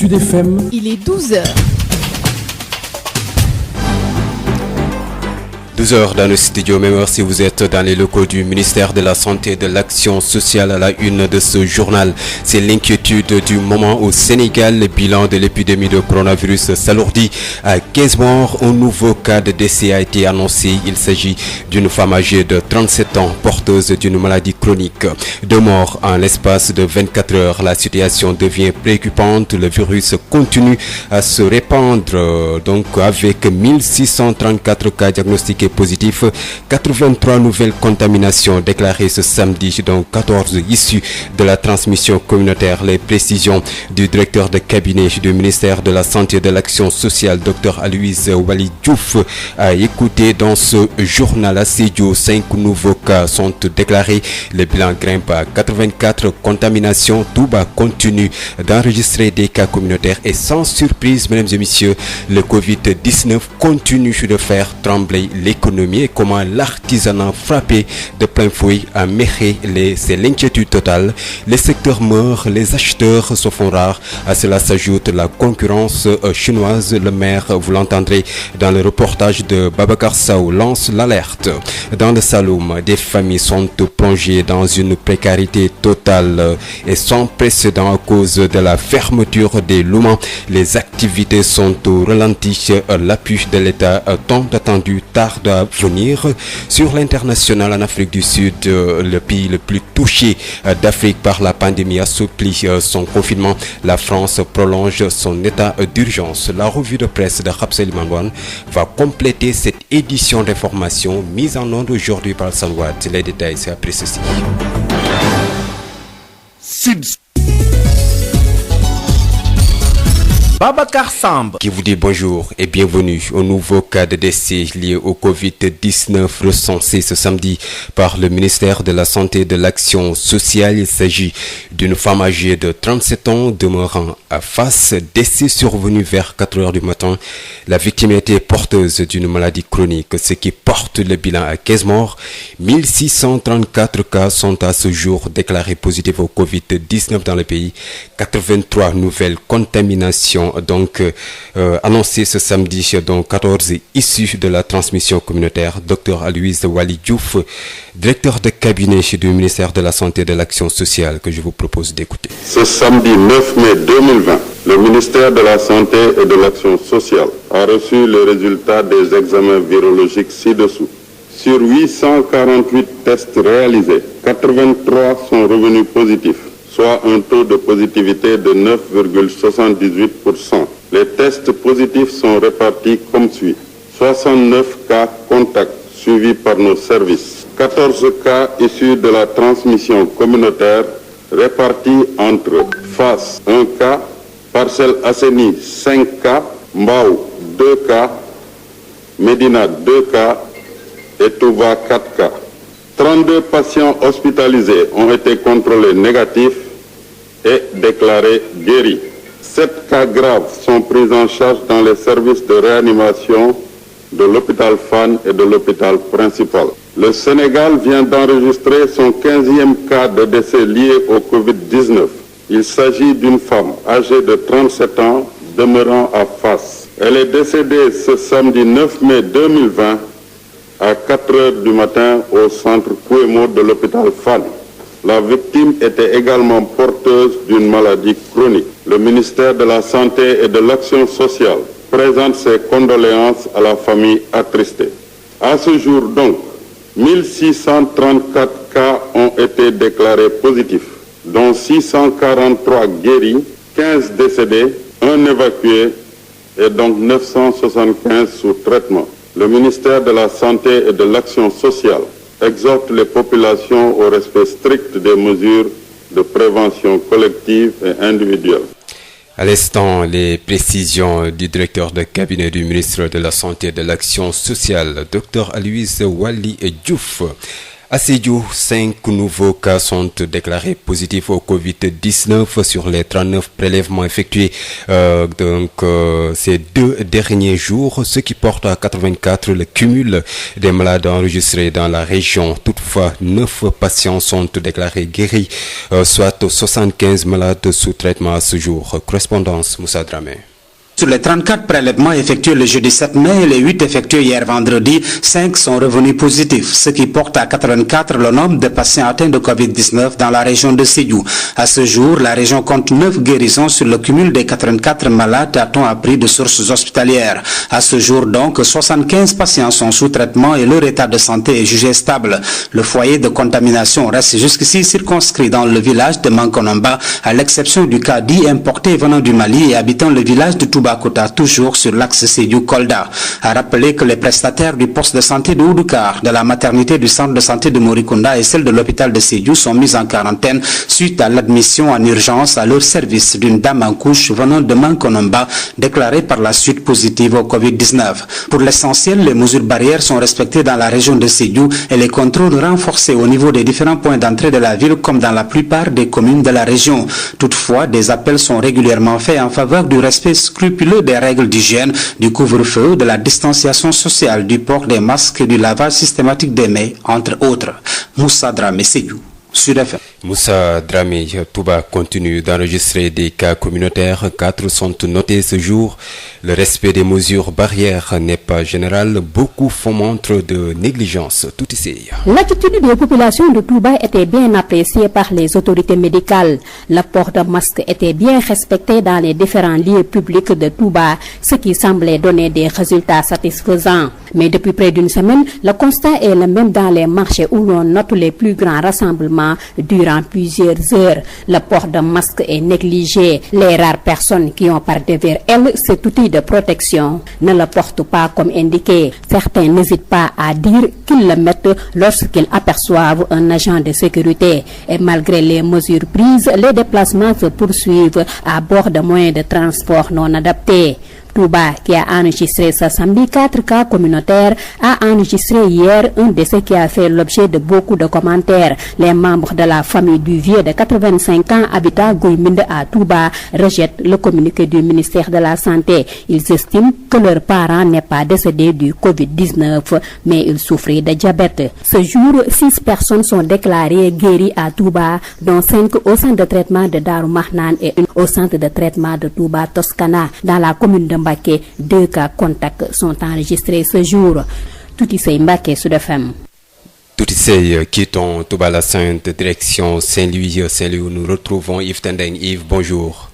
Sud FM. Il est 12h. 12h dans le studio, même heure si vous êtes dans les locaux du ministère de la Santé et de l'Action sociale. À la une de ce journal, c'est l'inquiétude du moment au Sénégal. Le bilan de l'épidémie de coronavirus s'alourdit à 15 morts. Un nouveau cas de décès a été annoncé. Il s'agit d'une femme âgée de 37 ans, porteuse d'une maladie chronique. 2 morts en l'espace de 24 heures. La situation devient préoccupante. Le virus continue à se répandre. Donc avec 1634 cas diagnostiqués positifs, 83 nouvelles contaminations déclarées ce samedi, dont 14 issues de la transmission communautaire. Les précisions du directeur de cabinet du ministère de la Santé et de l'Action sociale, Dr Aloyse Waly Diouf, a écouté dans ce journal. À Sédhiou, 5 nouveaux cas sont déclarés. Le bilan grimpe à 84 contaminations. Touba continue d'enregistrer des cas communautaires et sans surprise, mesdames et messieurs, le Covid-19 continue de faire trembler l'économie et comment l'artisanat frappé de plein fouet à Mékhé. C'est l'inquiétude totale. Les secteurs meurent, les acheteurs se font rares. À cela s'ajoute la concurrence chinoise. Le maire, vous l'entendrez dans le reportage de Babacar Sow, lance l'alerte. Dans le Saloum, des familles sont plongées dans une précarité totale et sans précédent à cause de la fermeture des loumans. Les activités sont au ralenti. L'appui de l'État tant attendu tarde à venir. Sur l'international, en Afrique du Sud, le pays le plus touché d'Afrique par la pandémie assouplit son confinement. La France prolonge son état d'urgence. La revue de presse de Rapsel Manouane va compléter cette édition d'information mise en onde aujourd'hui par Salwat. Les détails, c'est après ceci. Babacar Samb qui vous dit bonjour et bienvenue au nouveau cas de décès lié au Covid-19 recensé ce samedi par le ministère de la Santé et de l'Action sociale. Il s'agit d'une femme âgée de 37 ans demeurant à Fass. Décès survenu vers 4 heures du matin. La victime était porteuse d'une maladie chronique, ce qui porte le bilan à 15 morts. 1634 cas sont à ce jour déclarés positifs au Covid-19 dans le pays. 83 nouvelles contaminations donc annoncé ce samedi, dont 14 issus de la transmission communautaire. Dr Aloyse Waly Diouf, directeur de cabinet du ministère de la Santé et de l'Action sociale, que je vous propose d'écouter. Ce samedi 9 mai 2020, le ministère de la Santé et de l'Action sociale a reçu le résultat des examens virologiques ci-dessous. Sur 848 tests réalisés, 83 sont revenus positifs, soit un taux de positivité de 9,78%. Les tests positifs sont répartis comme suit. 69 cas contacts suivis par nos services. 14 cas issus de la transmission communautaire répartis entre Fass 1 cas, Parcelles Assainies 5 cas, Mbao 2 cas, Médina 2 cas et Touba 4 cas. 32 patients hospitalisés ont été contrôlés négatifs et déclarés guéris. 7 cas graves sont pris en charge dans les services de réanimation de l'hôpital Fann et de l'hôpital principal. Le Sénégal vient d'enregistrer son 15e cas de décès lié au Covid-19. Il s'agit d'une femme âgée de 37 ans demeurant à Fass. Elle est décédée ce samedi 9 mai 2020 à 4 heures du matin au centre Kouemo de l'hôpital Fann. La victime était également porteuse d'une maladie chronique. Le ministère de la Santé et de l'Action sociale présente ses condoléances à la famille attristée. À ce jour donc, 1634 cas ont été déclarés positifs, dont 643 guéris, 15 décédés, 1 évacué et donc 975 sous traitement. Le ministère de la Santé et de l'Action sociale exhorte les populations au respect strict des mesures de prévention collective et individuelle. À l'instant, les précisions du directeur de cabinet du ministre de la Santé et de l'Action sociale, Dr Aloyse Waly Diouf. À Sédhiou, 5 nouveaux cas sont déclarés positifs au Covid-19 sur les 39 prélèvements effectués ces 2 derniers jours, ce qui porte à 84 le cumul des malades enregistrés dans la région. Toutefois, 9 patients sont déclarés guéris, soit 75 malades sous traitement à ce jour. Correspondance Moussa Dramé. Sur les 34 prélèvements effectués le jeudi 7 mai et les 8 effectués hier vendredi, 5 sont revenus positifs, ce qui porte à 84 le nombre de patients atteints de Covid-19 dans la région de Sédhiou. À ce jour, la région compte 9 guérisons sur le cumul des 84 malades, a-t-on appris de sources hospitalières. À ce jour donc, 75 patients sont sous traitement et leur état de santé est jugé stable. Le foyer de contamination reste jusqu'ici circonscrit dans le village de Mankonamba, à l'exception du cas dit importé venant du Mali et habitant le village de Toubacouta, toujours sur l'axe Sédhiou-Kolda. A rappeler que les prestataires du poste de santé de Oudoukar, de la maternité du centre de santé de Morikunda et celle de l'hôpital de Sédhiou sont mis en quarantaine suite à l'admission en urgence à leur service d'une dame en couche venant de Mankonamba, déclarée par la suite positive au Covid-19. Pour l'essentiel, les mesures barrières sont respectées dans la région de Sédhiou et les contrôles renforcés au niveau des différents points d'entrée de la ville comme dans la plupart des communes de la région. Toutefois, des appels sont régulièrement faits en faveur du respect scrupuleux des règles d'hygiène, du couvre-feu, de la distanciation sociale, du port des masques et du lavage systématique des mains, entre autres. Moussa Dramé, Sédhiou, Sud FM. Moussa Dramé, Touba continue d'enregistrer des cas communautaires. 4 sont notés ce jour. Le respect des mesures barrières n'est pas général. Beaucoup font montre de négligence. Tout ici. L'attitude des populations de Touba était bien appréciée par les autorités médicales. Le port de masque était bien respecté dans les différents lieux publics de Touba, ce qui semblait donner des résultats satisfaisants. Mais depuis près d'une semaine, le constat est le même dans les marchés où l'on note les plus grands rassemblements durant plusieurs heures. Le port de masque est négligé. Les rares personnes qui ont par devers elles cet outil de protection ne le portent pas comme indiqué. Certains n'hésitent pas à dire qu'ils le mettent lorsqu'ils aperçoivent un agent de sécurité. Et malgré les mesures prises, les déplacements se poursuivent à bord de moyens de transport non adaptés. Touba, qui a enregistré ce samedi 4 cas communautaires, a enregistré hier un décès qui a fait l'objet de beaucoup de commentaires. Les membres de la famille du vieux de 85 ans habitant Gouyminde à Touba rejettent le communiqué du ministère de la Santé. Ils estiment que leur parent n'est pas décédé du Covid-19, mais il souffrait de diabète. Ce jour, 6 personnes sont déclarées guéries à Touba, dont 5 au centre de traitement de Darou Mahnan et 1 au centre de traitement de Touba Toscana. Dans la commune de Mbaké, 2 cas contacts sont enregistrés ce jour. Tout ici Mbaké, Sud FM. Tout ici, quittons Touba la Sainte, direction Saint-Louis. Saint-Louis, où nous retrouvons Yves Tendeng. Yves, bonjour.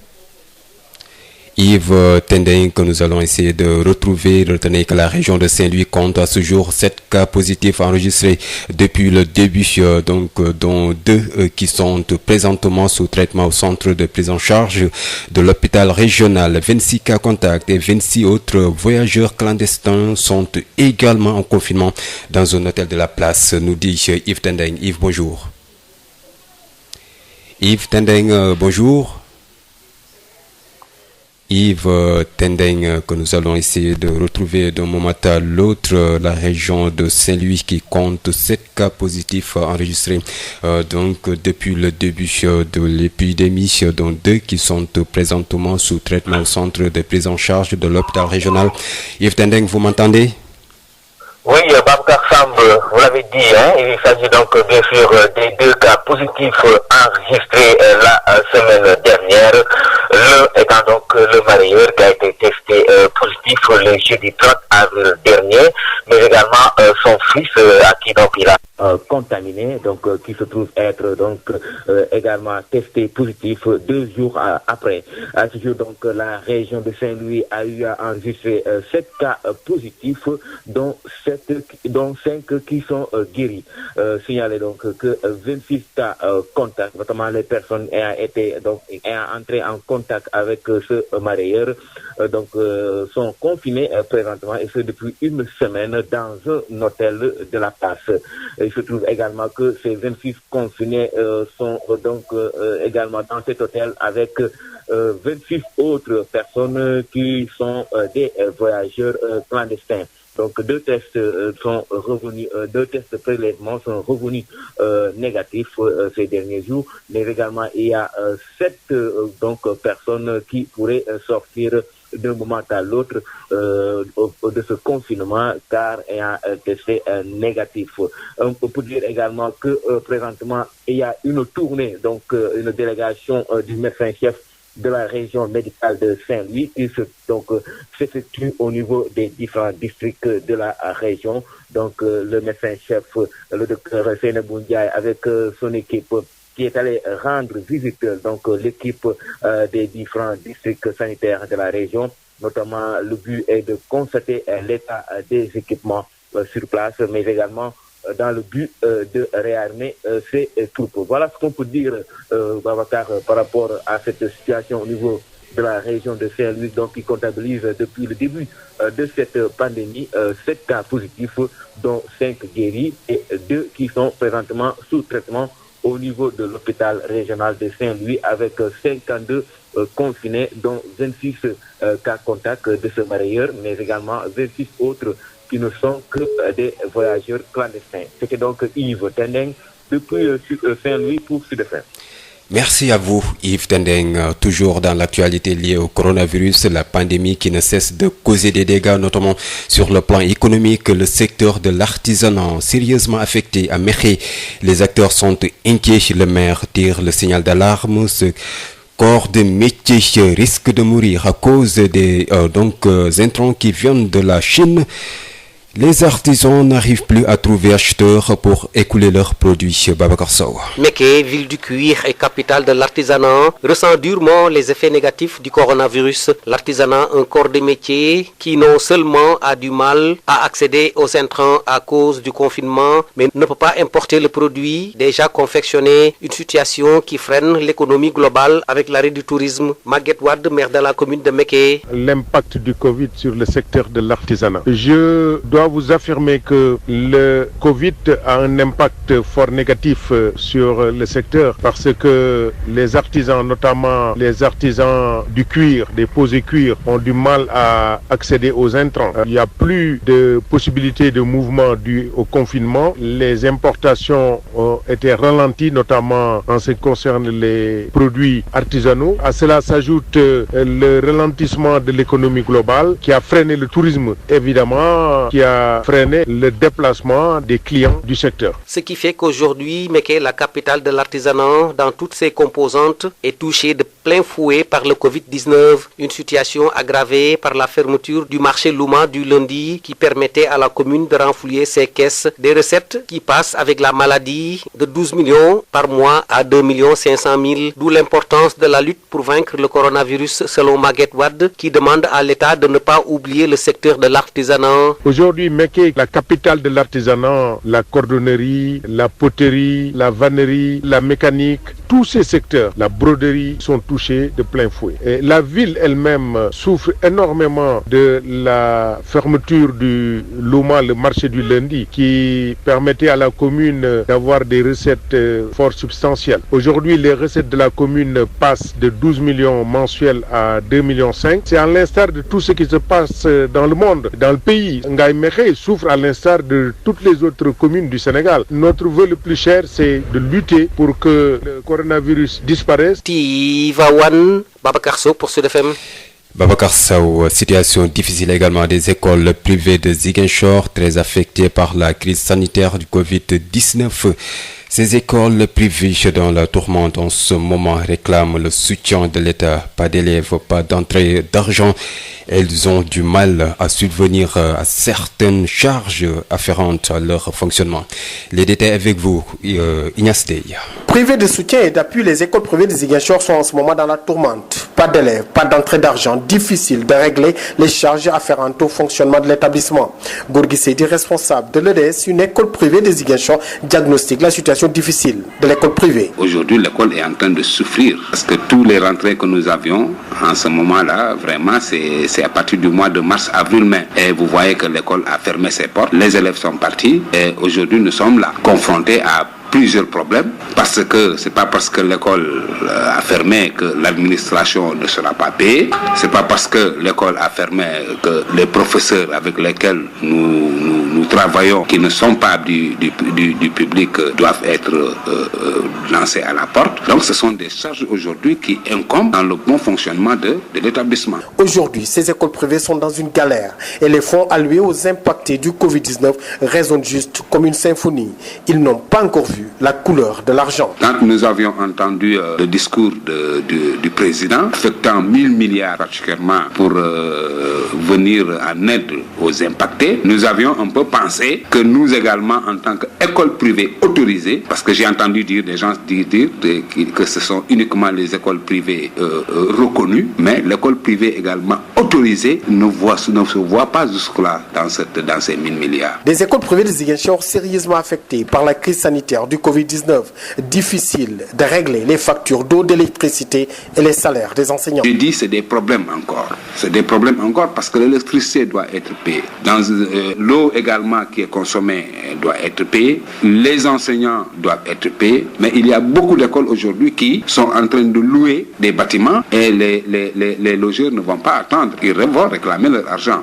Yves Tendeng, que nous allons essayer de retrouver. Retenez que la région de Saint-Louis compte à ce jour 7 cas positifs enregistrés depuis le début, dont 2 qui sont présentement sous traitement au centre de prise en charge de l'hôpital régional. 26 cas contacts et 26 autres voyageurs clandestins sont également en confinement dans un hôtel de la place, nous dit Yves Tendeng. Yves, bonjour. Yves Tendeng, bonjour. Yves Tendeng, que nous allons essayer de retrouver d'un moment à l'autre. La région de Saint-Louis qui compte 7 cas positifs enregistrés depuis le début de l'épidémie, dont 2 qui sont présentement sous traitement au centre de prise en charge de l'hôpital régional. Yves Tendeng, vous m'entendez? Oui, Babacar Samb, vous l'avez dit, il s'agit donc bien sûr des 2 cas positifs enregistrés la semaine dernière. L'un étant donc le marieur qui a été testé positif le jeudi 30 avril dernier, mais également son fils à qui donc il a contaminé, donc qui se trouve être donc également testé positif 2 jours après. À ce jour, donc la région de Saint-Louis a eu à enregistrer 7 cas positifs, dont 5 qui sont guéris. Signalez donc que 26 cas contacts, notamment les personnes ayant entré en contact avec ce marieur, sont confinés présentement, et ce depuis une semaine dans un hôtel de la place. Il se trouve également que ces 26 confinés sont donc également dans cet hôtel avec 26 autres personnes qui sont des voyageurs clandestins. Donc 2 tests sont revenus, 2 tests de prélèvement sont revenus négatifs ces derniers jours, mais également il y a 7 personnes qui pourraient sortir d'un moment à l'autre de ce confinement car ayant testé négatif. On peut dire également que présentement il y a une tournée, donc une délégation du médecin-chef de la région médicale de Saint-Louis qui s'effectue au niveau des différents districts de la région. Donc le médecin-chef, le docteur Seynabou Ndiaye avec son équipe qui est allé rendre visite l'équipe des différents districts sanitaires de la région. Notamment, le but est de constater l'état des équipements sur place, mais également dans le but de réarmer ces troupes. Voilà ce qu'on peut dire, Babacar, par rapport à cette situation au niveau de la région de Saint-Louis, donc qui comptabilise depuis le début de cette pandémie 7 cas positifs, dont 5 guéris et 2 qui sont présentement sous traitement au niveau de l'hôpital régional de Saint-Louis avec 52 confinés, dont 26 cas contacts de ce marieur, mais également 26 autres qui ne sont que des voyageurs clandestins. C'était donc Yves Tendeng depuis Saint-Louis pour Sud FM. Merci à vous Yves Tendeng. Toujours dans l'actualité liée au coronavirus, la pandémie qui ne cesse de causer des dégâts, notamment sur le plan économique, le secteur de l'artisanat sérieusement affecté à Mékhé. Les acteurs sont inquiets, le maire tire le signal d'alarme. Ce corps de métier risque de mourir à cause des intrants qui viennent de la Chine. Les artisans n'arrivent plus à trouver acheteurs pour écouler leurs produits. Babacar Sow. Mékhé, ville du cuir et capitale de l'artisanat, ressent durement les effets négatifs du coronavirus. L'artisanat, un corps de métier qui non seulement a du mal à accéder aux intrants à cause du confinement, mais ne peut pas importer le produit déjà confectionné. Une situation qui freine l'économie globale avec l'arrêt du tourisme. Maguette Wade, maire de la commune de Mékhé. L'impact du Covid sur le secteur de l'artisanat. Je dois vous affirmer que le Covid a un impact fort négatif sur le secteur parce que les artisans, notamment les artisans du cuir, des posés cuir, ont du mal à accéder aux intrants. Il n'y a plus de possibilité de mouvement dû au confinement. Les importations ont été ralenties, notamment en ce qui concerne les produits artisanaux. À cela s'ajoute le ralentissement de l'économie globale qui a freiné le tourisme, évidemment, qui a freiné le déplacement des clients du secteur. Ce qui fait qu'aujourd'hui, Mékhé, la capitale de l'artisanat, dans toutes ses composantes, est touchée de plein fouet par le Covid-19. Une situation aggravée par la fermeture du marché Louma du lundi qui permettait à la commune de renflouer ses caisses. Des recettes qui passent avec la maladie de 12 millions par mois à 2 500 000. D'où l'importance de la lutte pour vaincre le coronavirus selon Maguette Wade qui demande à l'État de ne pas oublier le secteur de l'artisanat. Aujourd'hui, Mékhé, la capitale de l'artisanat, la cordonnerie, la poterie, la vannerie, la mécanique, tous ces secteurs, la broderie, sont touchés de plein fouet. Et la ville elle-même souffre énormément de la fermeture du Louma, le marché du lundi, qui permettait à la commune d'avoir des recettes fort substantielles. Aujourd'hui, les recettes de la commune passent de 12 millions mensuels à 2,5 millions. C'est à l'instar de tout ce qui se passe dans le monde, dans le pays. Ngaye Mékhé souffre à l'instar de toutes les autres communes du Sénégal. Notre vœu le plus cher, c'est de lutter pour que le coronavirus disparaisse. Tivaouane, Babacar Sow pour Sud FM. Babacar Sow, situation difficile également des écoles privées de Ziguinchor, très affectées par la crise sanitaire du Covid-19. Ces écoles privées dans la tourmente en ce moment réclament le soutien de l'État. Pas d'élèves, pas d'entrée d'argent. Elles ont du mal à subvenir à certaines charges afférentes à leur fonctionnement. Les détails avec vous, Ignace Dey. Privées de soutien et d'appui, les écoles privées de Ziguinchor sont en ce moment dans la tourmente. Pas d'élèves, pas d'entrée d'argent. Difficile de régler les charges afférentes au fonctionnement de l'établissement. Gorgui Seydi, responsable de l'EDS, une école privée de Ziguinchor, diagnostique la situation difficile de l'école privée. Aujourd'hui, l'école est en train de souffrir parce que tous les rentrées que nous avions en ce moment-là, vraiment, c'est à partir du mois de mars, avril, mai. Et vous voyez que l'école a fermé ses portes, les élèves sont partis et aujourd'hui nous sommes là, confrontés à plusieurs problèmes, parce que c'est pas parce que l'école a fermé que l'administration ne sera pas payée, c'est pas parce que l'école a fermé que les professeurs avec lesquels nous travaillons, qui ne sont pas du public, doivent être lancés à la porte. Donc ce sont des charges aujourd'hui qui incombent dans le bon fonctionnement de l'établissement. Aujourd'hui, ces écoles privées sont dans une galère et les fonds alloués aux impactés du Covid-19 résonnent juste comme une symphonie. Ils n'ont pas encore vu la couleur de l'argent. Quand nous avions entendu le discours du président, affectant 1000 milliards particulièrement pour venir en aide aux impactés, nous avions un peu pensé que nous également, en tant qu'école privée autorisée, parce que j'ai entendu dire des gens dire que ce sont uniquement les écoles privées reconnues, mais l'école privée également autorisée ne se voit pas jusque-là dans ces 1000 milliards. Des écoles privées de Ziguinchor sérieusement affectées par la crise sanitaire du Covid-19. Difficile de régler les factures d'eau, d'électricité et les salaires des enseignants. Je dis c'est des problèmes encore. C'est des problèmes encore parce que l'électricité doit être payée. L'eau également qui est consommée doit être payée. Les enseignants doivent être payés. Mais il y a beaucoup d'écoles aujourd'hui qui sont en train de louer des bâtiments et les logeurs ne vont pas attendre. Ils vont réclamer leur argent.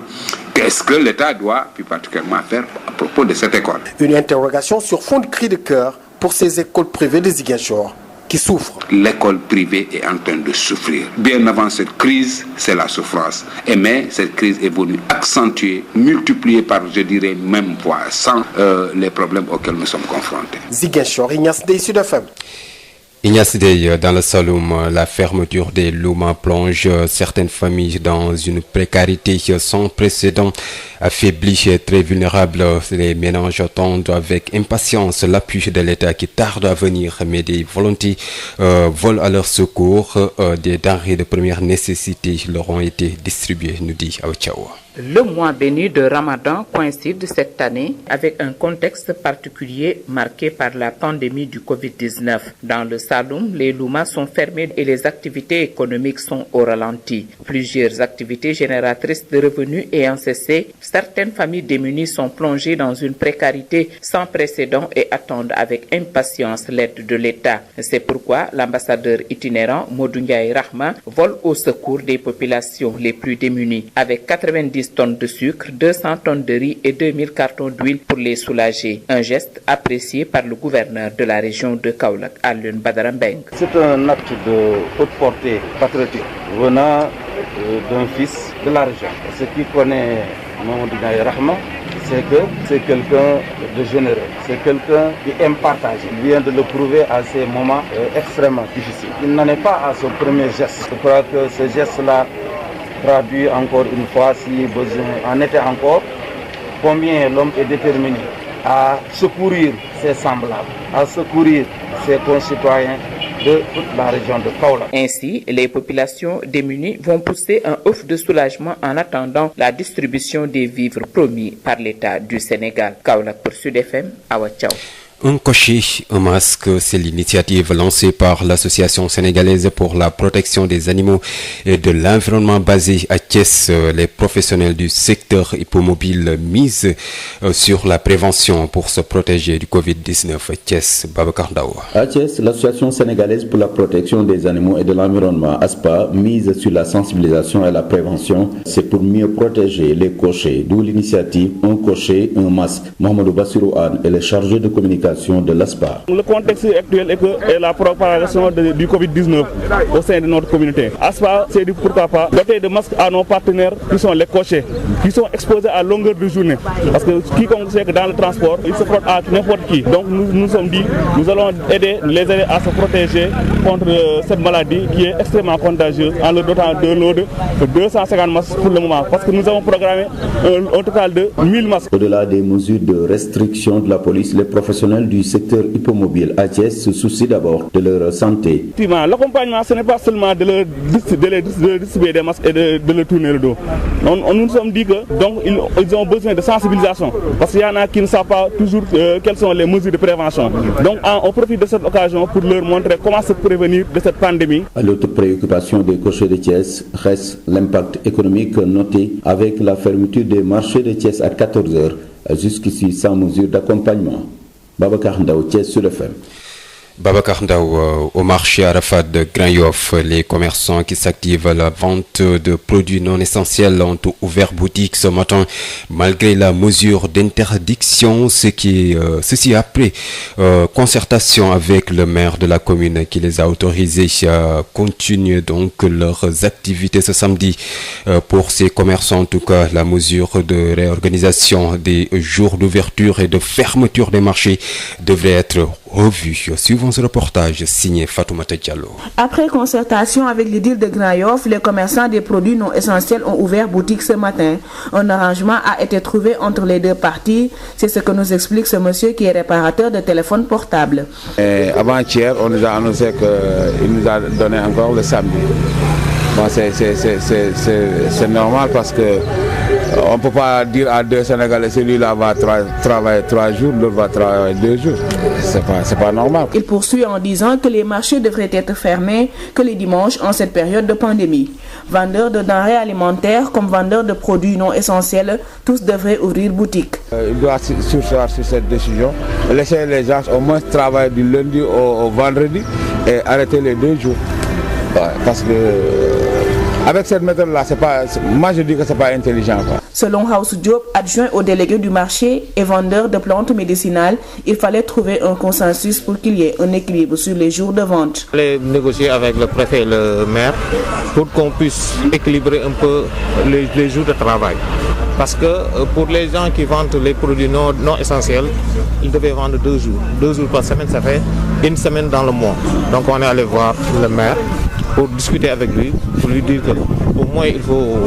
Qu'est-ce que l'État doit plus particulièrement faire à propos de cette école? Une interrogation sur fond de cri de cœur pour ces écoles privées de Ziguinchor qui souffrent. L'école privée est en train de souffrir. Bien avant cette crise, c'est la souffrance. Mais cette crise est venue accentuer, multiplier par, je dirais, même fois 100 les problèmes auxquels nous sommes confrontés. Ziguinchor, Ignace Dey, Sud FM. Ignace Dey, dans le Saloum, la fermeture des Louma plonge certaines familles dans une précarité sans précédent, affaiblie et très vulnérable. Les ménages attendent avec impatience l'appui de l'État qui tarde à venir, mais des volontés volent à leur secours. Des denrées de première nécessité leur ont été distribuées, nous dit Aouchaoua. Le mois béni de Ramadan coïncide cette année avec un contexte particulier marqué par la pandémie du Covid-19. Dans le Saloum, les Loumas sont fermés et les activités économiques sont au ralenti. Plusieurs activités génératrices de revenus ayant cessé, certaines familles démunies sont plongées dans une précarité sans précédent et attendent avec impatience l'aide de l'État. C'est pourquoi l'ambassadeur itinérant Modou Ndiaye Rahma vole au secours des populations les plus démunies. Avec 90 tonnes de sucre, 200 tonnes de riz et 2000 cartons d'huile pour les soulager. Un geste apprécié par le gouverneur de la région de Kaolack, Alioune Badara Mbengue. C'est un acte de haute portée patriotique venant d'un fils de la région. Ce qui connaît Mamadou Ndiaye Rahma, c'est que c'est quelqu'un de généreux, c'est quelqu'un qui aime partager. Il vient de le prouver à ces moments extrêmement difficiles. Il n'en est pas à son premier geste. Je crois que ce geste-là traduit encore une fois, si besoin en était encore, combien l'homme est déterminé à secourir ses semblables, à secourir ses concitoyens de toute la région de Kaolack. Ainsi, les populations démunies vont pousser un ouf de soulagement en attendant la distribution des vivres promis par l'État du Sénégal. Kaolack pour Sud FM, Awa Thiaw. Un cocher, un masque, c'est l'initiative lancée par l'Association sénégalaise pour la protection des animaux et de l'environnement basée à Thiès. Les professionnels du secteur hippomobile misent sur la prévention pour se protéger du Covid-19. Thiès, Babacar Daoua. À Thiès, l'Association sénégalaise pour la protection des animaux et de l'environnement, ASPA, mise sur la sensibilisation et la prévention. C'est pour mieux protéger les cochers, d'où l'initiative Un cocher, un masque. Mohamedou Bassirou Anne est le chargé de communication de l'ASPA. Le contexte actuel est la propagation du Covid-19 au sein de notre communauté. ASPA s'est dit pourquoi pas doter de masques à nos partenaires qui sont les cochers, qui sont exposés à longueur de journée. Parce que quiconque sait que dans le transport, ils se frottent à n'importe qui. Donc nous sommes dit, nous allons les aider à se protéger contre cette maladie qui est extrêmement contagieuse en leur dotant de l'eau de 250 masques pour le moment. Parce que nous avons programmé un total de 1000 masques. Au-delà des mesures de restriction de la police, les professionnels du secteur hippomobile à Thiès se soucient d'abord de leur santé. L'accompagnement, ce n'est pas seulement de leur distribuer des masques et de leur tourner le dos. Nous nous sommes dit que donc, ils ont besoin de sensibilisation parce qu'il y en a qui ne savent pas toujours quelles sont les mesures de prévention. Donc on profite de cette occasion pour leur montrer comment se prévenir de cette pandémie. L'autre préoccupation des cochers de Thiès reste l'impact économique noté avec la fermeture des marchés de Thiès à 14h, jusqu'ici sans mesure d'accompagnement. Babacar Ndaw, Thiès Sud FM. Babacar Ndaw, au marché Arafat de Grand-Yoff, les commerçants qui s'activent à la vente de produits non essentiels ont ouvert boutique ce matin malgré la mesure d'interdiction, ceci après concertation avec le maire de la commune qui les a autorisés à continuer donc leurs activités ce samedi. Pour ces commerçants, en tout cas, la mesure de réorganisation des jours d'ouverture et de fermeture des marchés devrait être revue. Suivons ce reportage signé Fatoumata Diallo. Après concertation avec l'édile de Grand-Yoff, les commerçants des produits non essentiels ont ouvert boutique ce matin. Un arrangement a été trouvé entre les deux parties. C'est ce que nous explique ce monsieur qui est réparateur de téléphones portables. Avant-hier, on nous a annoncé qu'il nous a donné encore le samedi. Bon, c'est normal parce que on ne peut pas dire à deux Sénégalais, celui-là va travailler 3 jours, l'autre va travailler 2 jours. C'est pas normal. Il poursuit en disant que les marchés devraient être fermés que les dimanches en cette période de pandémie. Vendeurs de denrées alimentaires comme vendeurs de produits non essentiels, tous devraient ouvrir boutique. Il doit surseoir sur cette décision, laisser les gens au moins travailler du lundi au vendredi et arrêter les 2 jours. Parce que avec cette méthode-là, moi je dis que c'est pas intelligent. Selon House Diop, adjoint au délégué du marché et vendeur de plantes médicinales, il fallait trouver un consensus pour qu'il y ait un équilibre sur les jours de vente. Il fallait négocier avec le préfet et le maire pour qu'on puisse équilibrer un peu les jours de travail. Parce que pour les gens qui vendent les produits non essentiels, ils devaient vendre 2 jours. 2 jours par semaine, ça fait 1 semaine dans le mois. Donc on est allé voir le maire pour discuter avec lui, pour lui dire qu'au moins il faut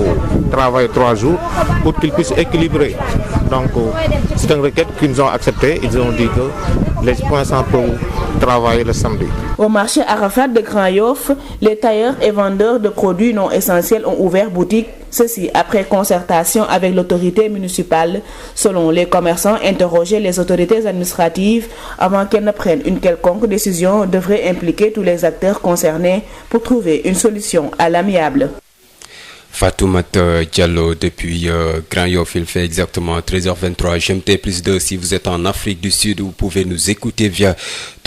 travailler 3 jours pour qu'il puisse équilibrer. Donc c'est une requête qu'ils nous ont acceptée. Ils ont dit que les commerçants peuvent travailler le samedi. Au marché Arafat de Grand-Yoff, les tailleurs et vendeurs de produits non essentiels ont ouvert boutique. Ceci après concertation avec l'autorité municipale. Selon les commerçants, interroger les autorités administratives avant qu'elles ne prennent une quelconque décision devrait impliquer tous les acteurs concernés pour trouver une solution à l'amiable. Fatoumata Diallo depuis Grand-Yoff, il fait exactement 13h23 GMT plus 2. Si vous êtes en Afrique du Sud, vous pouvez nous écouter via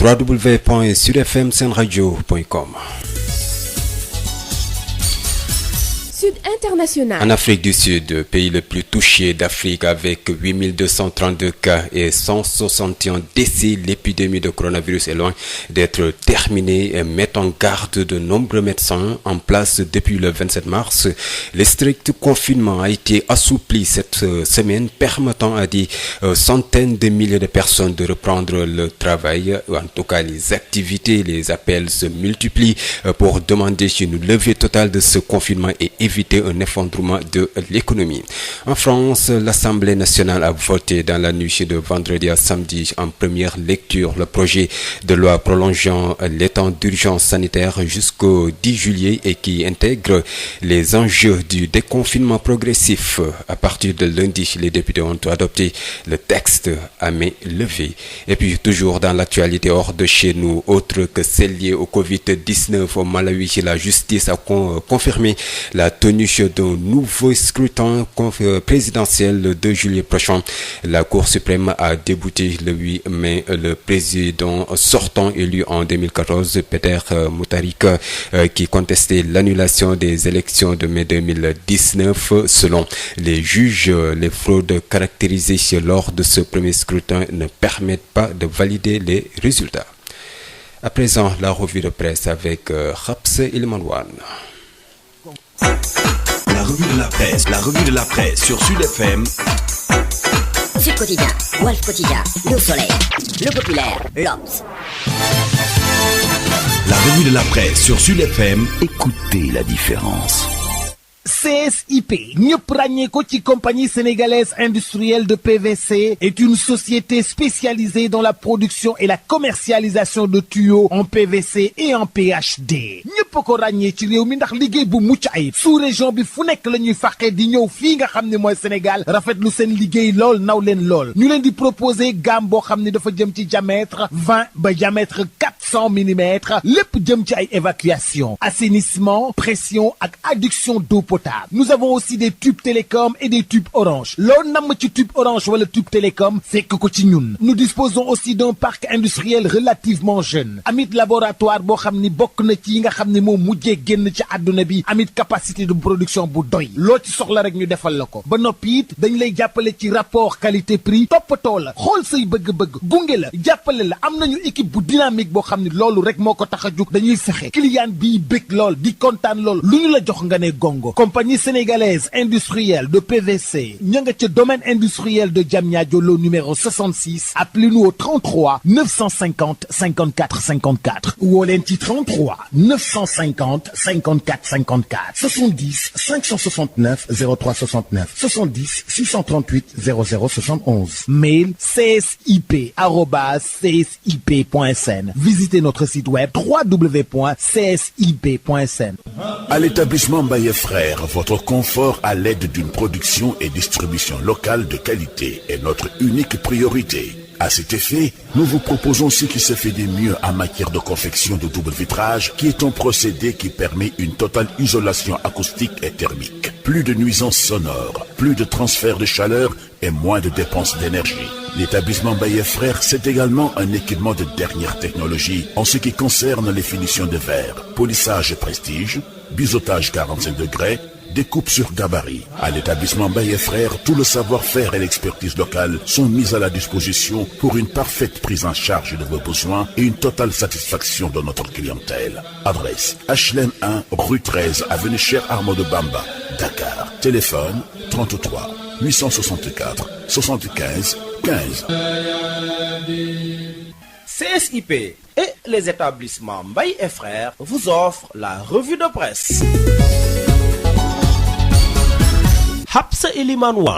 www.sudfmsenradio.com. Sud International. En Afrique du Sud, pays le plus touché d'Afrique avec 8232 cas et 161 décès, l'épidémie de coronavirus est loin d'être terminée et met en garde de nombreux médecins en place depuis le 27 mars. Le strict confinement a été assoupli cette semaine, permettant à des centaines de milliers de personnes de reprendre le travail. En tout cas, les activités, les appels se multiplient pour demander une levée totale de ce confinement et éviter un effondrement de l'économie. En France, l'Assemblée nationale a voté dans la nuit de vendredi à samedi en première lecture le projet de loi prolongeant l'état d'urgence sanitaire jusqu'au 10 juillet et qui intègre les enjeux du déconfinement progressif. À partir de lundi, les députés ont adopté le texte à main levée. Et puis, toujours dans l'actualité hors de chez nous, autre que celle liée au Covid-19 au Malawi, la justice a confirmé la tenue d'un nouveau scrutin présidentiel le 2 juillet prochain. La Cour suprême a débouté le 8 mai le président sortant élu en 2014, Peter Mutharika, qui contestait l'annulation des élections de mai 2019. Selon les juges, les fraudes caractérisées lors de ce premier scrutin ne permettent pas de valider les résultats. À présent, la revue de presse avec Raps Ilmanouane. La revue de la presse sur Sud FM. Sud Quotidien, Wolf Quotidien, Le Soleil, Le Populaire, l'Obs. La revue de la presse sur Sud FM. Écoutez la différence. CSIP, ñëpp ràññee ko ci compagnie sénégalaise industrielle de PVC, est une société spécialisée dans la production et la commercialisation de tuyaux en PVC et en PHD. ñëpp ko ràññee ci réew mi ndax liggéey bu mucc ayib. sous-région bi fu nekk la ñuy fàqee di ñëw fii nga xam ne mooy Sénégal rafetlu seen liggéey lool naw leen lool. ñu leen di proposer gamme boo xam ne dafa jëm ci diamètre 20 ba diamètre 400 mm lépp jëm ci ay évacuation, assainissement, pression ak adduction d'eau potable. potable. Nous avons aussi des tubes télécom et des tubes orange. Loo namm ci tube orange wala tube télécom fekk ko ci ñun. Nous disposons aussi d'un parc industriel relativement jeune. Amit laboratoire boo xam ni bokk na ci yi nga xam ni moo mujjee génn ci àdduna bi. Amit capacité de production bu doy. Loo ci soxla rek ñu defal la ko. Ba noppi it dañ lay jàppale ci rapport qualité prix toppatoo la xool say bëgg-bëgg gunge la jàppale la am nañu équipe bu dynamique boo xam ni loolu rek moo ko tax a jug dañuy fexe client bii bëgg lool di kontaan lool lu ñu la jox nga ne gongo. Compagnie sénégalaise industrielle de PVC ña nga ca domaine industriel de Diamniadio lo numéro 66 appelez-nous au 33 950 54 54 woo leen ci 33 950 54 54 70 569 03 69 70 638 00 71 mail csip@csip.sn. Visitez notre site web www.csip.sn. À l'établissement Mbaye Frères, votre confort à l'aide d'une production et distribution locale de qualité est notre unique priorité. À cet effet, nous vous proposons ce qui se fait de mieux en matière de confection de double vitrage, qui est un procédé qui permet une totale isolation acoustique et thermique. Plus de nuisances sonores, plus de transfert de chaleur et moins de dépenses d'énergie. L'établissement Mbaye Frères, c'est également un équipement de dernière technologie en ce qui concerne les finitions de verre, polissage prestige, biseautage 45 degrés, découpe sur gabarit. À l'établissement Mbaye Frères, tout le savoir-faire et l'expertise locale sont mis à la disposition pour une parfaite prise en charge de vos besoins et une totale satisfaction de notre clientèle. Adresse HLM 1, rue 13, avenue Cheikh Ahmadou Bamba, Dakar. Téléphone 33 864 75 15. CSIP et les établissements Mbaye et Frères vous offrent la revue de presse.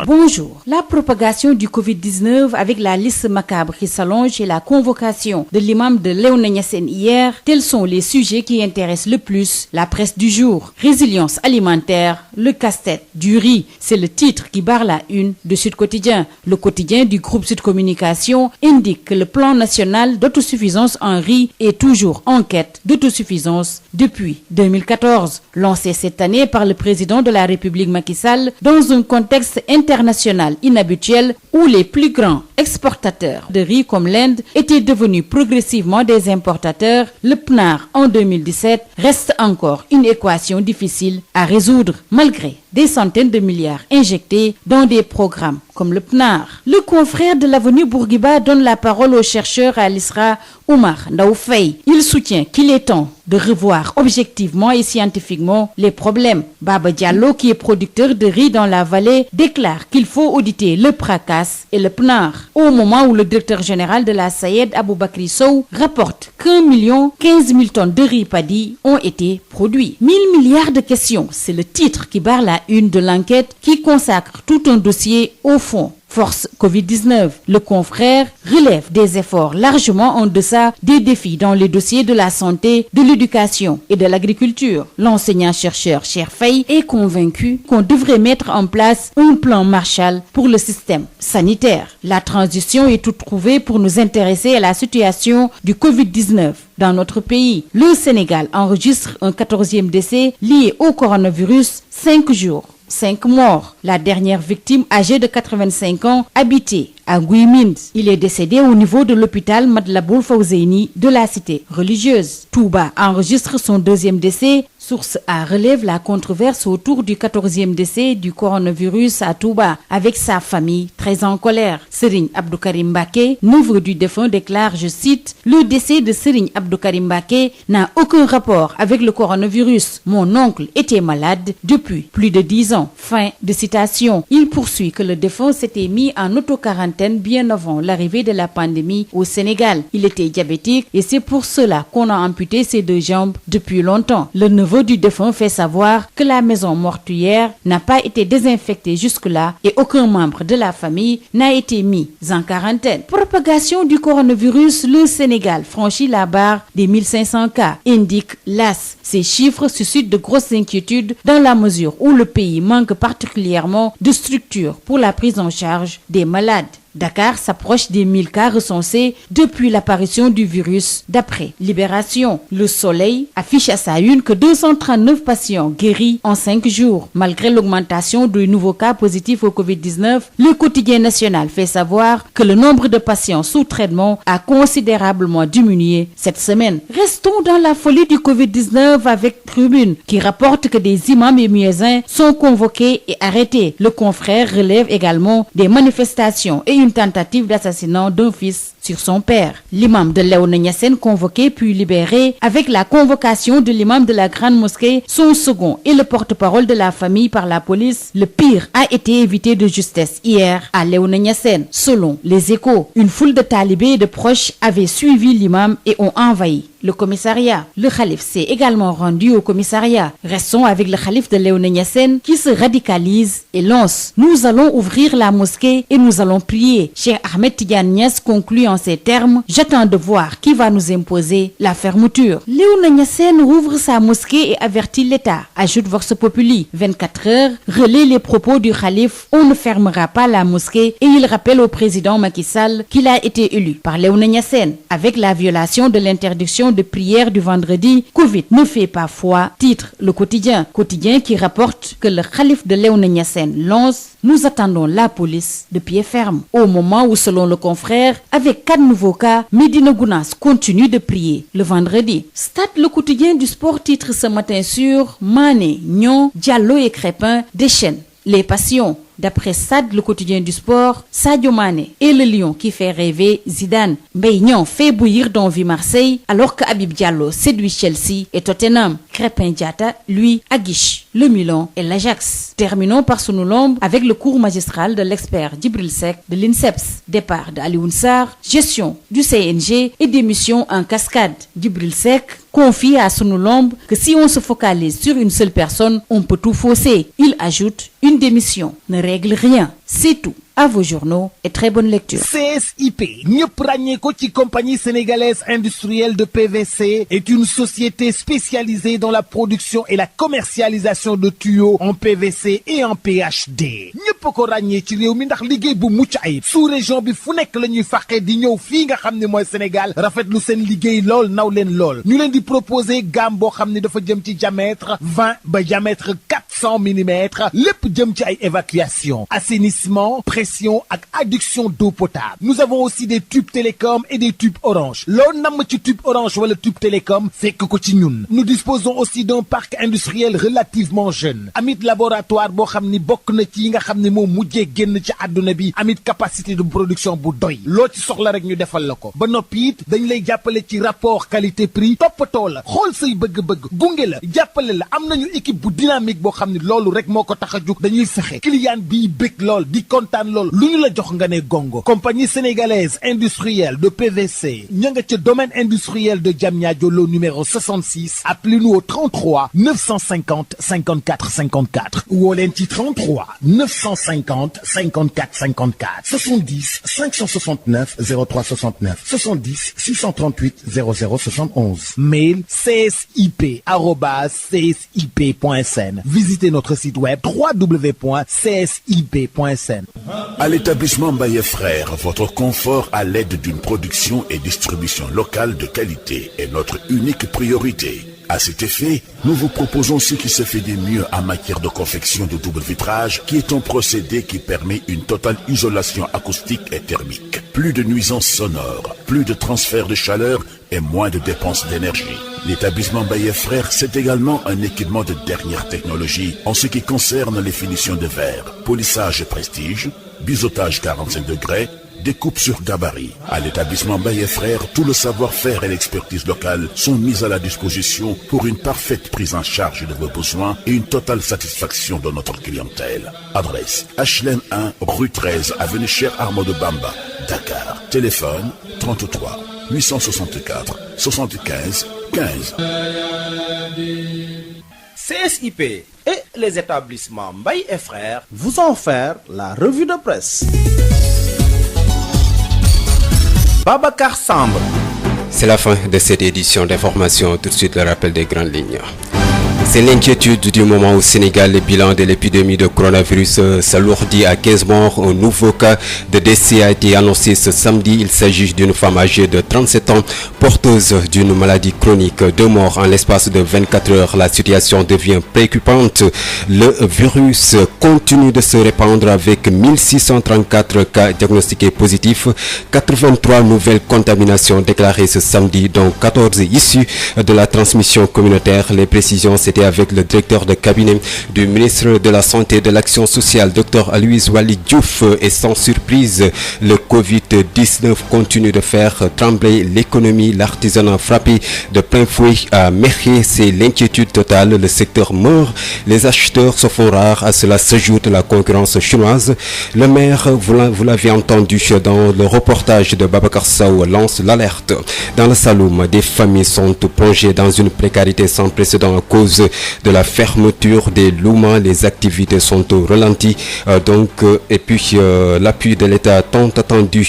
Bonjour. La propagation du Covid-19 avec la liste macabre qui s'allonge et la convocation de l'imam de Léona Niassène hier, tels sont les sujets qui intéressent le plus la presse du jour. Résilience alimentaire, le casse-tête du riz, c'est le titre qui barre la une de Sud Quotidien. Le quotidien du groupe Sud Communication indique que le plan national d'autosuffisance en riz est toujours en quête d'autosuffisance depuis 2014. Lancé cette année par le président de la République Macky Sall dans un contexte international inhabituel où les plus grands exportateurs de riz comme l'Inde étaient devenus progressivement des importateurs, le PNAR en 2017 reste encore une équation difficile à résoudre malgré des centaines de milliards injectés dans des programmes comme le PNAR. Le confrère de l'Avenue Bourguiba donne la parole au chercheur à l'ISRA Oumar Ndao Faye. Il soutient qu'il est temps de revoir objectivement et scientifiquement les problèmes. Baba Diallo, qui est producteur de riz dans la vallée, déclare qu'il faut auditer le PRACAS et le PNAR. Au moment où le directeur général de la SAED, Aboubakry Sow, rapporte qu'1 15 000 tonnes de riz paddy ont été produits. 1000 milliards de questions, c'est le titre qui barre la une de l'enquête qui consacre tout un dossier au fond. Force Covid-19. Le confrère relève des efforts largement en deçà des défis dans les dossiers de la santé, de l'éducation et de l'agriculture. L'enseignant-chercheur Cheikh Faye est convaincu qu'on devrait mettre en place un plan Marshall pour le système sanitaire. La transition est toute trouvée pour nous intéresser à la situation du Covid-19 dans notre pays. Le Sénégal enregistre un 14e décès lié au coronavirus, 5 jours. 5 morts. La dernière victime, âgée de 85 ans, habitait à Guimind. Il est décédé au niveau de l'hôpital Matlaboul Fawzeyni de la cité religieuse. Touba enregistre son 2e décès. Source A relève la controverse autour du 14e décès du coronavirus à Touba, avec sa famille très en colère. Serigne Abdou Karim Mbacké, neveu du défunt, déclare, je cite, « Le décès de Serigne Abdou Karim Mbacké n'a aucun rapport avec le coronavirus. Mon oncle était malade depuis plus de 10 ans. » Fin de citation. Il poursuit que le défunt s'était mis en autoquarantaine bien avant l'arrivée de la pandémie au Sénégal. Il était diabétique et c'est pour cela qu'on a amputé ses 2 jambes depuis longtemps. Le neveu du défunt fait savoir que la maison mortuaire n'a pas été désinfectée jusque-là et aucun membre de la famille n'a été mis en quarantaine. Propagation du coronavirus, le Sénégal franchit la barre des 1500 cas, indique l'AS. Ces chiffres suscitent de grosses inquiétudes dans la mesure où le pays manque particulièrement de structures pour la prise en charge des malades. Dakar s'approche des 1000 cas recensés depuis l'apparition du virus. D'après Libération, Le Soleil affiche à sa une que 239 patients guéris en 5 jours. Malgré l'augmentation de nouveaux cas positifs au Covid-19, le quotidien national fait savoir que le nombre de patients sous traitement a considérablement diminué cette semaine. Restons dans la folie du Covid-19 avec Tribune, qui rapporte que des imams et muezzins sont convoqués et arrêtés. Le confrère relève également des manifestations et une tentative d'assassinat d'un fils sur son père. L'imam de Léona Niassène convoqué puis libéré avec la convocation de l'imam de la grande mosquée, son second et le porte-parole de la famille par la police. Le pire a été évité de justesse hier à Léona Niassène. Selon les Échos, une foule de talibés et de proches avaient suivi l'imam et ont envahi le commissariat. Le khalife s'est également rendu au commissariat. Restons avec le khalife de Léona Niassène qui se radicalise et lance: nous allons ouvrir la mosquée et nous allons prier. Cheikh Ahmed Tidiane Niass conclut en ces termes: j'attends de voir qui va nous imposer la fermeture. Léona Niassène rouvre sa mosquée et avertit l'État, ajoute Vox Populi. 24 heures relaie les propos du khalife: on ne fermera pas la mosquée, et il rappelle au président Macky Sall qu'il a été élu par Léona Niassène. Avec la violation de l'interdiction de prière du vendredi, Covid ne fait pas foi, titre le quotidien qui rapporte que le khalife de Léona Niassène lance: nous attendons la police de pied ferme. Au moment où, selon le confrère, avec 4 nouveaux cas, Médina Gounass continue de prier le vendredi. Stade, le quotidien du sport, titre ce matin sur Mané, Nyon, Diallo et Crépin déchaînent les passions. D'après Stade, le quotidien du sport, Sadio Mané est le lion qui fait rêver Zidane. Mbaye Niang fait bouillir d'envie Marseille alors que Habib Diallo séduit Chelsea et Tottenham. Crépin Diatta, lui, aguiche le Milan et l'Ajax. Terminons par Sunu Lamb avec le cours magistral de l'expert Djibril Seck de l'INSEPS. Départ de Alioune Sarr, gestion du CNG et démission en cascade. Djibril Seck confie à Sunu Lamb que si on se focalise sur une seule personne, on peut tout fausser. Il ajoute: une démission ne règle rien. C'est tout. À vos journaux et très bonne lecture. CSIP, ñëpp ràññee ko ci compagnie sénégalaise industrielle de PVC, est une société spécialisée dans la production et la commercialisation de tuyaux en PVC et en PHD. ñëpp ko ràññee ci réew mi ndax liggéey bu mucc ayib. sous-région bi fu nekk la ñuy fàqee di ñëw fii nga xam ne mooy Sénégal rafetlu seen liggéey lool naw leen lool. ñu leen di proposer gamme boo xam ne dafa jëm ci diamètre 20 ba diamètre 400 mm, lépp jëm ci ay évacuation, assainissement, pression ak adduction d'eau potable. Nous avons aussi des tubes télécom et des tubes orange. Loo namm ci tube orange wala tube télécom fekk ko ci ñun. Nous disposons aussi d'un parc industriel relativement jeune. Amit laboratoire boo xam ni bokk na ci yi nga xam ne moo mujjee génn ci àdduna bi. Amit capacité de production bu doy. Loo ci soxla rek ñu defal la ko. Ba noppi it dañ lay jàppale ci rapport qualité prix. Toppatoo la xool say bëgg-bëgg gunge la jàppale la. Am nañu équipe bu dynamique boo xam ne loolu rek moo ko tax a jug. Dañuy fexe client bi bëgg lool di kontaan lool lu ñu la jox nga ne gongo. Compagnie sénégalaise industrielle de PVC ña nga ca domaine industriel de Diamniadio lo numéro 66. Appelez-nous au 33 950 54 54 ou au leen ci 33 950 54 54 70 569 03 69 70 638 00 71. Mail csip@csip.sn. Visitez notre site web www.csip.sn. À l'établissement Mbaye Frères, votre confort à l'aide d'une production et distribution locale de qualité est notre unique priorité. À cet effet, nous vous proposons ce qui se fait de mieux en matière de confection de double vitrage, qui est un procédé qui permet une totale isolation acoustique et thermique. Plus de nuisances sonores, plus de transfert de chaleur et moins de dépenses d'énergie. L'établissement Mbaye Frères, c'est également un équipement de dernière technologie en ce qui concerne les finitions de verre, polissage prestige, biseautage 45 degrés, découpe sur gabarit. À l'établissement Mbaye Frères, tout le savoir-faire et l'expertise locale sont mis à la disposition pour une parfaite prise en charge de vos besoins et une totale satisfaction de notre clientèle. Adresse HLM 1, rue 13, avenue Cheikh Ahmadou Bamba, Dakar. Téléphone 33 864 75 15. CSIP et les établissements Mbaye et Frères vous ont offert la revue de presse. Babacar Samb. C'est la fin de cette édition d'information. Tout de suite, le rappel des grandes lignes. C'est l'inquiétude du moment au Sénégal. Le bilan de l'épidémie de coronavirus s'alourdit à 15 morts. Un nouveau cas de décès a été annoncé ce samedi. Il s'agit d'une femme âgée de 37 ans, porteuse d'une maladie chronique. 2 morts en l'espace de 24 heures. La situation devient préoccupante. Le virus continue de se répandre avec 1634 cas diagnostiqués positifs. 83 nouvelles contaminations déclarées ce samedi, dont 14 issues de la transmission communautaire. Les précisions, c'était avec le directeur de cabinet du ministre de la Santé et de l'Action sociale, Dr Aloyse Waly Diouf. Et sans surprise, le Covid-19 continue de faire trembler l'économie. L'artisanat frappé de plein fouet à Mekhe, c'est l'inquiétude totale. Le secteur meurt, les acheteurs se font rares. À cela s'ajoute la concurrence chinoise. Le maire, vous l'avez entendu dans le reportage de Babacar Sow, lance l'alerte. Dans le Saloum, des familles sont plongées dans une précarité sans précédent à cause de la fermeture des Louma. Les activités sont au ralenti. Et puis l'appui de l'État tant attendu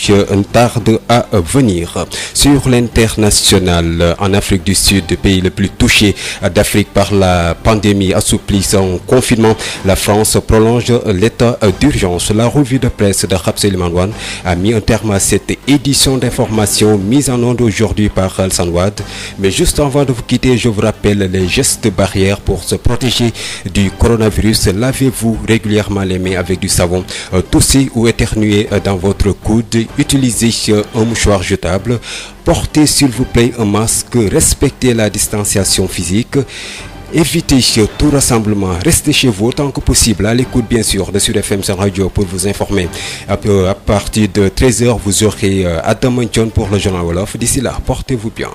tarde à venir. Sur l'international, en Afrique du Sud, pays le plus touché d'Afrique par la pandémie, assouplit son confinement. La France prolonge l'état d'urgence. La revue de presse de Rapsel Manouane a mis un terme à cette édition d'information mise en onde aujourd'hui par Alsan Wad. Mais juste avant de vous quitter, je vous rappelle les gestes barrières pour se protéger du coronavirus. Lavez-vous régulièrement les mains avec du savon. Toussez ou éternuez dans votre coude. Utilisez un mouchoir jetable. Portez s'il vous plaît un masque. Respectez la distanciation physique. Évitez tout rassemblement, restez chez vous autant que possible, à l'écoute bien sûr de Sud FM Radio pour vous informer. À partir de 13h, vous aurez Adam Manchon pour le journal Wolof. D'ici là, portez-vous bien.